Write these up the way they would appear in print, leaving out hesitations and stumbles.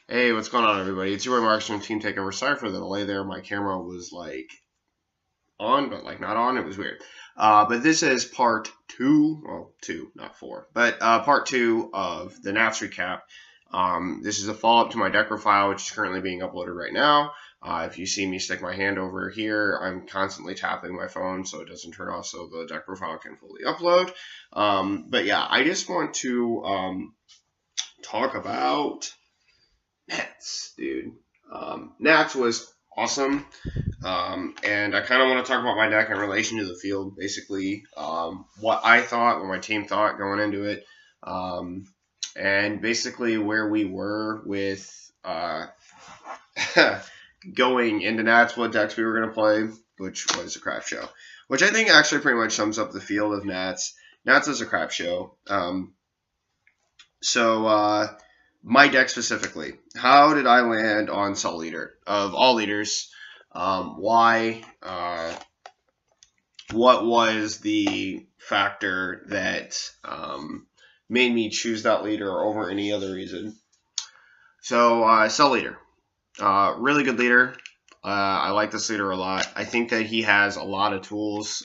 Hey, what's going on, everybody? It's your boy Marks from Team Takeover. Sorry for the delay there. My camera was on, but not on. It was weird. But this is part two. Well, two, not four. But part two of the Nats recap. This is a follow up to my deck profile, which is currently being uploaded right now. If you see me stick my hand over here, I'm constantly tapping my phone so it doesn't turn off, so the deck profile can fully upload. But yeah, I just want to talk about Nats, dude. Nats was awesome. And I kind of want to talk about my deck in relation to the field, basically. What I thought, what my team thought going into it. And basically where we were with going into Nats, what decks we were going to play, which was a crap show. Which I think actually pretty much sums up the field of Nats. Nats is a crap show. My deck specifically. How did I land on Cell Leader? Of all leaders, why? What was the factor that made me choose that leader over any other reason? So, Cell Leader. Really good leader. I like this leader a lot. I think that he has a lot of tools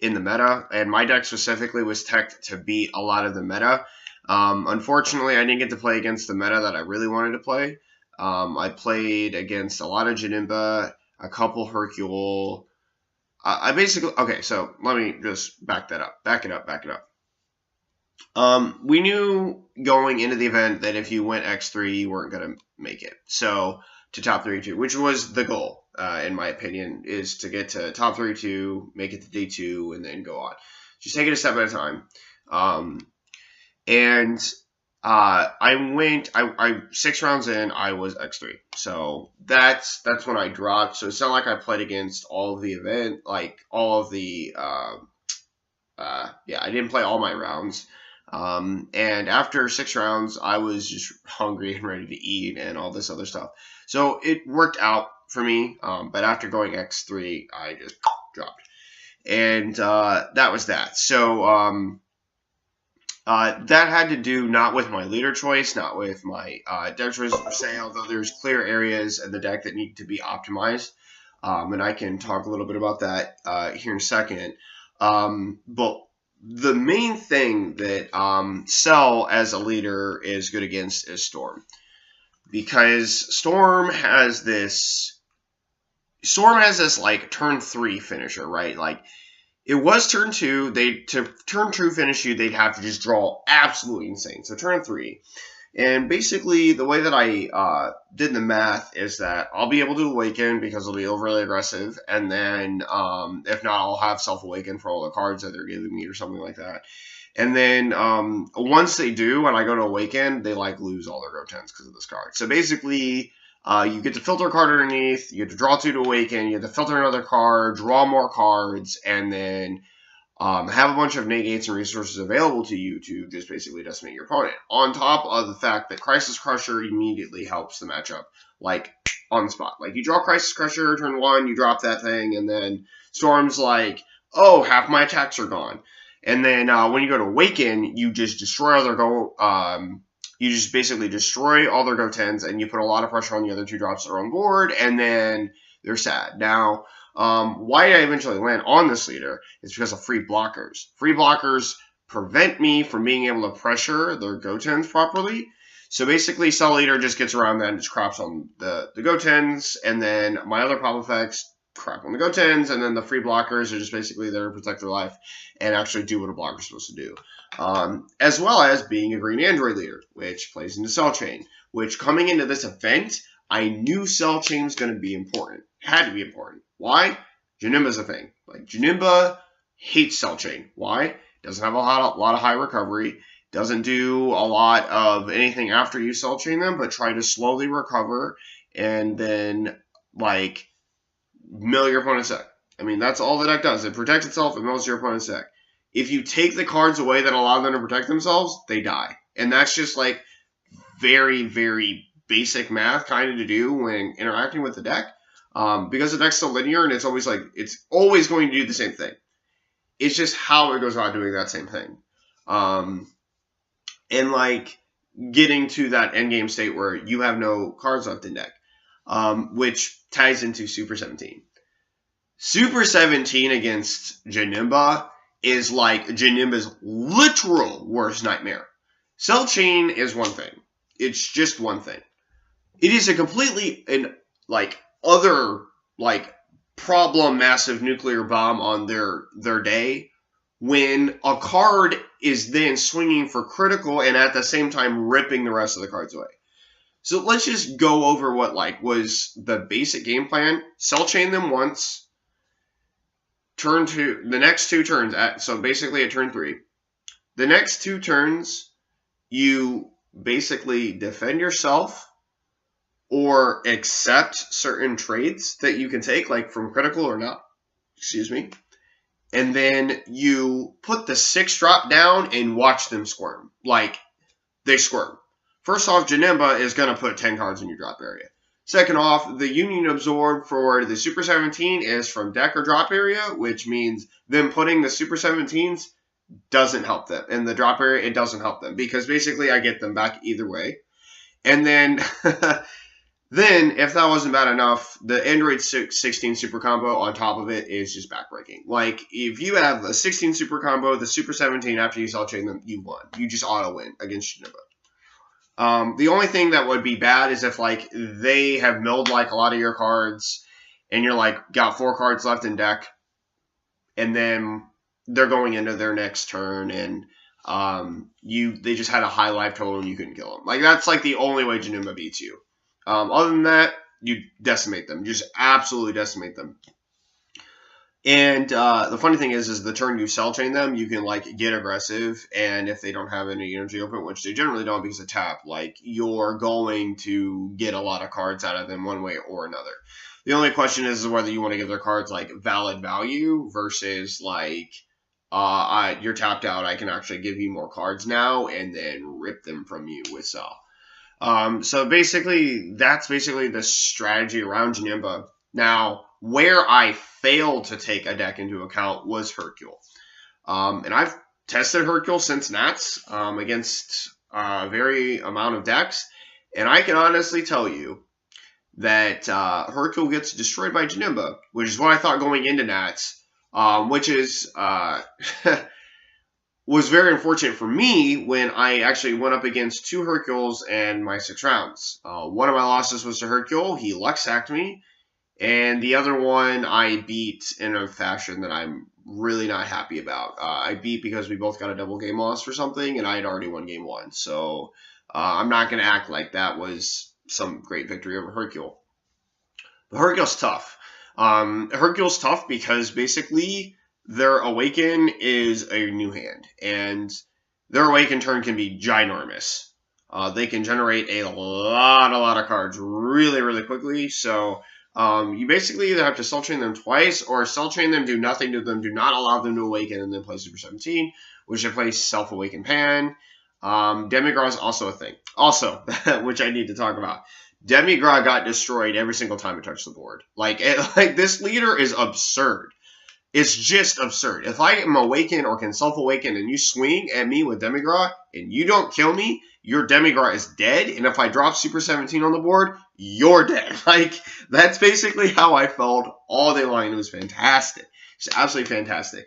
in the meta, and my deck specifically was teched to beat a lot of the meta. Unfortunately, I didn't get to play against the meta that I really wanted to play. I played against a lot of Janemba, a couple Hercule. I basically, okay, so let me just back it up. We knew going into the event that if you went X3, you weren't going to make it. So to top 32, which was the goal, in my opinion, is to get to top 32, make it to day 2, and then go on. Just take it a step at a time. I went 6 rounds in, I was X3. So that's when I dropped. So it's not like I played against all of the event, I didn't play all my rounds. And after 6 rounds, I was just hungry and ready to eat and all this other stuff. So it worked out for me. But after going X3, I just dropped. And that was that. So that had to do not with my leader choice, not with my deck choices per se, although there's clear areas in the deck that need to be optimized. And I can talk a little bit about that here in a second. But the main thing that Cell as a leader is good against is Storm. Because Storm has this like turn 3 finisher, right? Like it was turn 2. To turn 2 finish you, they'd have to just draw absolutely insane. So turn 3. And basically, the way that I did the math is that I'll be able to awaken because it'll be overly aggressive. And then, if not, I'll have self-awaken for all the cards that they're giving me or something like that. And then, once they do, and I go to awaken, they lose all their Go-10s because of this card. So basically, you get to filter a card underneath, you get to draw 2 to awaken, you get to filter another card, draw more cards, and then have a bunch of negates and resources available to you to just basically decimate your opponent. On top of the fact that Crisis Crusher immediately helps the matchup, on the spot. You draw Crisis Crusher, turn 1, you drop that thing, and then Storm's like, oh, half my attacks are gone. And then when you go to Awaken, you just destroy you just basically destroy all their Go-10s, and you put a lot of pressure on the other 2 drops that are on board, and then they're sad. Now, why I eventually land on this leader is because of free blockers. Free blockers prevent me from being able to pressure their Go-10s properly. So basically, Cell Leader just gets around that and just craps on the Go-10s, and then my other pop effects crap on the Go-10s, and then the free blockers are just basically there to protect their life and actually do what a blocker is supposed to do. As well as being a green android leader, which plays into Cell Chain, which coming into this event, I knew Cell Chain was going to be important. Had to be important. Why? Janemba's a thing. Janemba hates Cell Chain. Why? Doesn't have a lot of high recovery. Doesn't do a lot of anything after you Cell Chain them, but try to slowly recover and then, mill your opponent's deck. I mean, that's all the deck does. It protects itself and mills your opponent's deck. If you take the cards away that allow them to protect themselves, they die. And that's just very, very basic math kind of to do when interacting with the deck. Because the deck's so linear and it's always going to do the same thing. It's just how it goes about doing that same thing. And getting to that endgame state where you have no cards left in deck, which ties into Super 17. Super 17 against Janemba is like Janemba's literal worst nightmare. Cell Chain is one thing. It's just one thing. It is a completely other problem massive nuclear bomb on their day when a card is then swinging for critical and at the same time ripping the rest of the cards away. So let's just go over what was the basic game plan. Cell Chain them once. Turn 2, the next 2 turns, so basically at turn 3. The next 2 turns, you basically defend yourself or accept certain trades that you can take, like from critical or not. Excuse me. And then you put the 6-drop down and watch them squirm. Like, they squirm. First off, Janemba is going to put 10 cards in your drop area. Second off, the Union Absorb for the Super 17 is from deck or drop area, which means them putting the Super 17s doesn't help them. In the drop area, it doesn't help them because basically I get them back either way. And then, if that wasn't bad enough, the Android 16 Super Combo on top of it is just backbreaking. Like, if you have a 16 Super Combo, the Super 17 after you Cell Chain them, you won. You just auto-win against Janemba. The only thing that would be bad is if, they have milled, a lot of your cards, and you're, got 4 cards left in deck, and then they're going into their next turn, and they just had a high life total and you couldn't kill them. That's, the only way Janemba beats you. Other than that, you decimate them. You just absolutely decimate them. And the funny thing is the turn you Cell Chain them, you can, get aggressive, and if they don't have any energy open, which they generally don't because of tap, you're going to get a lot of cards out of them one way or another. The only question is whether you want to give their cards, valid value versus, you're tapped out, I can actually give you more cards now, and then rip them from you with Cell. So basically, that's basically the strategy around Janemba. Now, where I failed to take a deck into account was Hercule. And I've tested Hercule since Nats against a very amount of decks. And I can honestly tell you that Hercule gets destroyed by Janemba, which is what I thought going into Nats, which is was very unfortunate for me when I actually went up against 2 Hercules in my 6 rounds. One of my losses was to Hercule. He luck sacked me. And the other one I beat in a fashion that I'm really not happy about. I beat because we both got a double game loss for something, and I had already won game 1. So I'm not going to act like that was some great victory over Hercule. But Hercule's tough. Hercule's tough because basically their Awaken is a new hand. And their Awaken turn can be ginormous. They can generate a lot of cards really, really quickly. So you basically either have to Cell Chain them twice or Cell Chain them, do nothing to them, do not allow them to awaken, and then play Super 17, which I play Self-Awaken Pan. Demigra is also a thing. Also, which I need to talk about. Demigra got destroyed every single time it touched the board. This leader is absurd. It's just absurd. If I am Awaken or can Self-Awaken and you swing at me with Demigra and you don't kill me, your Demigra is dead. And if I drop Super 17 on the board, you're dead. That's basically how I felt all day long. It was fantastic. It's absolutely fantastic.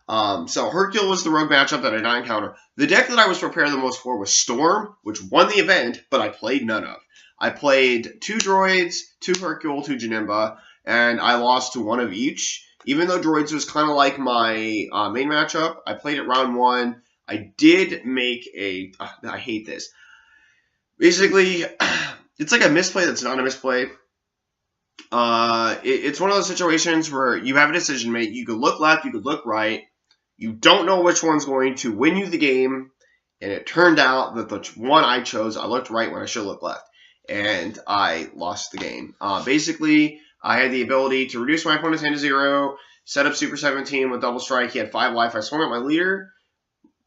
So Hercule was the rogue matchup that I did not encounter. The deck that I was prepared the most for was Storm, which won the event, but I played none of. I played 2 Droids, 2 Hercule, 2 Janemba, and I lost to 1 of each. Even though Droids was kind of like my main matchup, I played it round 1. I did make a... I hate this. Basically, it's like a misplay that's not a misplay. It's one of those situations where you have a decision to make. You could look left, you could look right. You don't know which one's going to win you the game. And it turned out that the one I chose, I looked right when I should have looked left. And I lost the game. Basically, I had the ability to reduce my opponent's hand to 0, set up Super 17 with double strike. He had 5 life. I swung at my leader.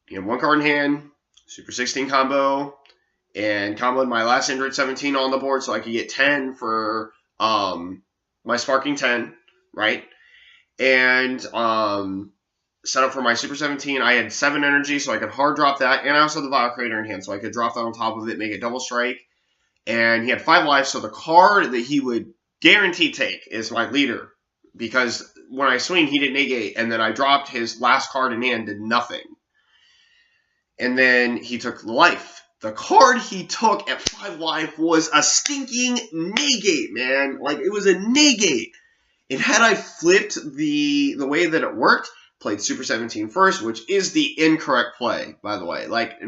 He had 1 card in hand. Super 16 combo. And comboed my last Android 17 on the board so I could get 10 for my Sparking 10, right? And set up for my Super 17. I had 7 energy, so I could hard drop that, and I also had the Vile Creator in hand, so I could drop that on top of it, make it double strike. And he had 5 life, so the card that he would guarantee take is my leader, because when I swing, he did negate, and then I dropped his last card in hand, did nothing. And then he took life. The card he took at 5 life was a stinking negate, man. Like, it was a negate. And had I flipped the way that it worked, played Super 17 first, which is the incorrect play, by the way. Like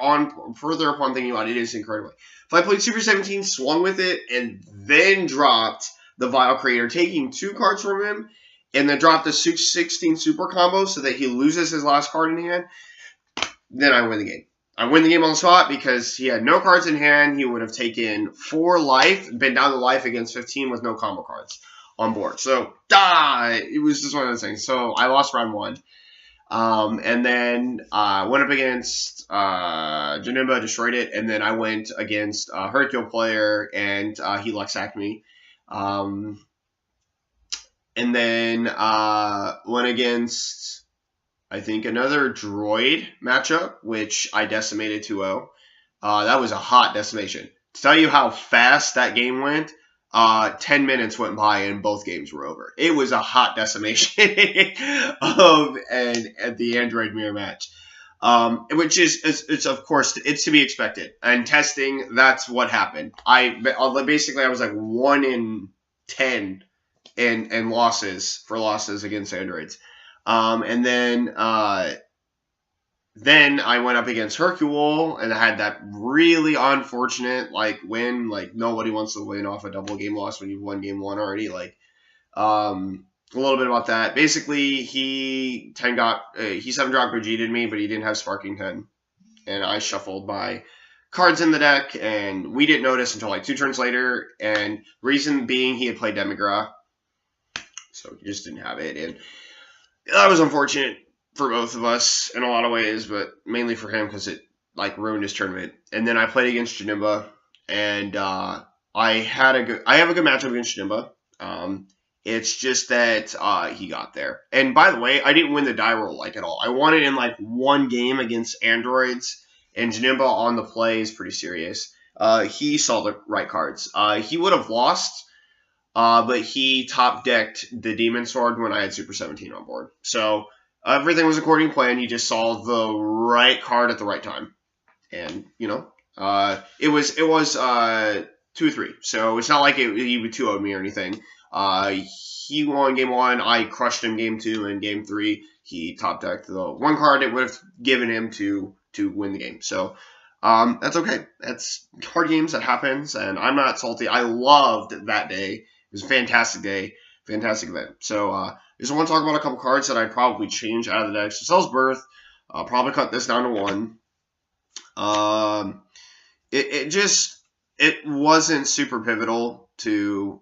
on further upon thinking about it, it is incorrect play. If I played Super 17, swung with it, and then dropped the Vile Creator, taking 2 cards from him, and then dropped the 16 super combo so that he loses his last card in hand, then I win the game. I win the game on the spot because he had no cards in hand. He would have taken 4 life, been down to life against 15 with no combo cards on board. So, it was just one of those things. So, I lost round 1. And then went up against Janemba, destroyed it. And then I went against Hercule player, and he luck sacked me. And then went against, I think, another droid matchup, which I decimated 2-0. That was a hot decimation. To tell you how fast that game went, 10 minutes went by and both games were over. It was a hot decimation of the Android mirror match, which it's of course it's to be expected. And testing, that's what happened. I was like 1 in 10 in losses against androids. And then I went up against Hercule, and I had that really unfortunate win. Like, nobody wants to win off a double game loss when you've won game 1 already. Like, a little bit about that. Basically, he 7-drop Vegeta me, but he didn't have Sparking 10, and I shuffled my cards in the deck, and we didn't notice until like 2 turns later. And reason being, he had played Demigra, so he just didn't have it, and that was unfortunate for both of us in a lot of ways, but mainly for him because it ruined his tournament. And then I played against Janemba, and I have a good matchup against Janemba. It's just that he got there. And by the way, I didn't win the die roll at all. I won it in 1 game against androids, and Janemba on the play is pretty serious. He saw the right cards. He would have lost. But he top decked the Demon Sword when I had Super 17 on board. So everything was according to plan. He just saw the right card at the right time, and it was 2-3. So it's not like he would 2-0 me or anything. He won game 1. I crushed him game 2, and game 3 he top decked the 1 card that would have given him to win the game. So. That's okay. That's hard games. That happens, and I'm not salty. I loved that day. It was a fantastic day, fantastic event. So, I just want to talk about a couple cards that I'd probably change out of the deck. So, Cell's Birth, I'll probably cut this down to 1. It wasn't super pivotal to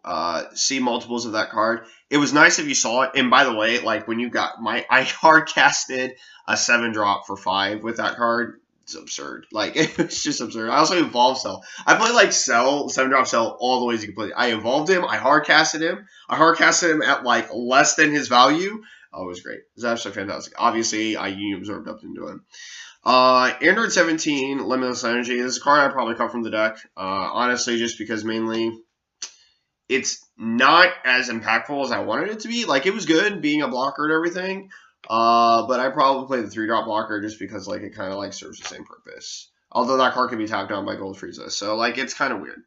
see multiples of that card. It was nice if you saw it. And by the way, when you got I hard casted a 7-drop for 5 with that card. It's absurd. It was just absurd. I also evolved Cell. I played Cell, 7-drop Cell, all the ways you can play it. I evolved him. I hard casted him. I hard casted him at less than his value. Oh, it was great. It was absolutely fantastic. Obviously, I absorbed up into him. Android 17, Limitless Energy. This is a card I probably cut from the deck. Honestly, just because mainly it's not as impactful as I wanted it to be. It was good being a blocker and everything. But I probably play the 3-drop blocker just because it kind of serves the same purpose. Although that card can be tapped down by Gold Frieza, so it's kind of weird.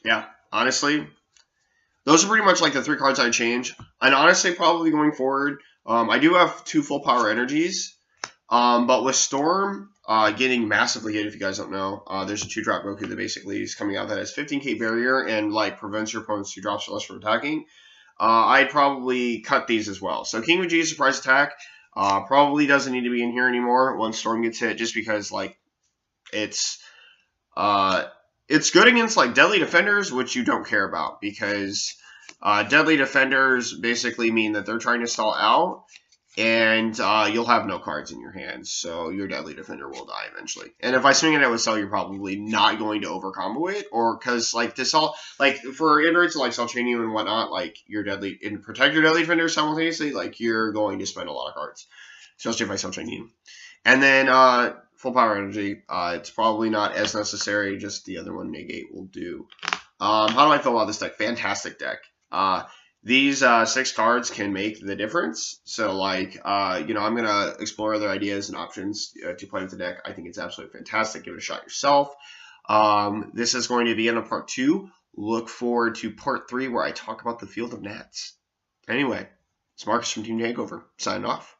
Yeah, honestly, those are pretty much the 3 cards I'd change. And honestly, probably going forward, I do have 2 full power energies. But with Storm getting massively hit, if you guys don't know, there's a 2-drop Goku that basically is coming out that has 15k barrier and prevents your opponent's 2 drops or less from attacking. I'd probably cut these as well. So King Vegeta surprise attack probably doesn't need to be in here anymore once Storm gets hit, just because it's good against deadly defenders, which you don't care about, because deadly defenders basically mean that they're trying to stall out, and you'll have no cards in your hands, so your Deadly Defender will die eventually. And if I swing it out with Cell, you're probably not going to overcombo it, or because like this all like for androids like Celltranium and whatnot, like your Deadly and protect your Deadly Defender simultaneously, like you're going to spend a lot of cards, especially if I Celltranium. And then full power energy, it's probably not as necessary. Just the other one, negate, will do. How do I feel about this deck? Fantastic deck. These 6 cards can make the difference. So, like, I'm going to explore other ideas and options to play with the deck. I think it's absolutely fantastic. Give it a shot yourself. This is going to be end of part 2. Look forward to part 3 where I talk about the Field of Nats. Anyway, it's Marcus from Team Takeover. Signing off.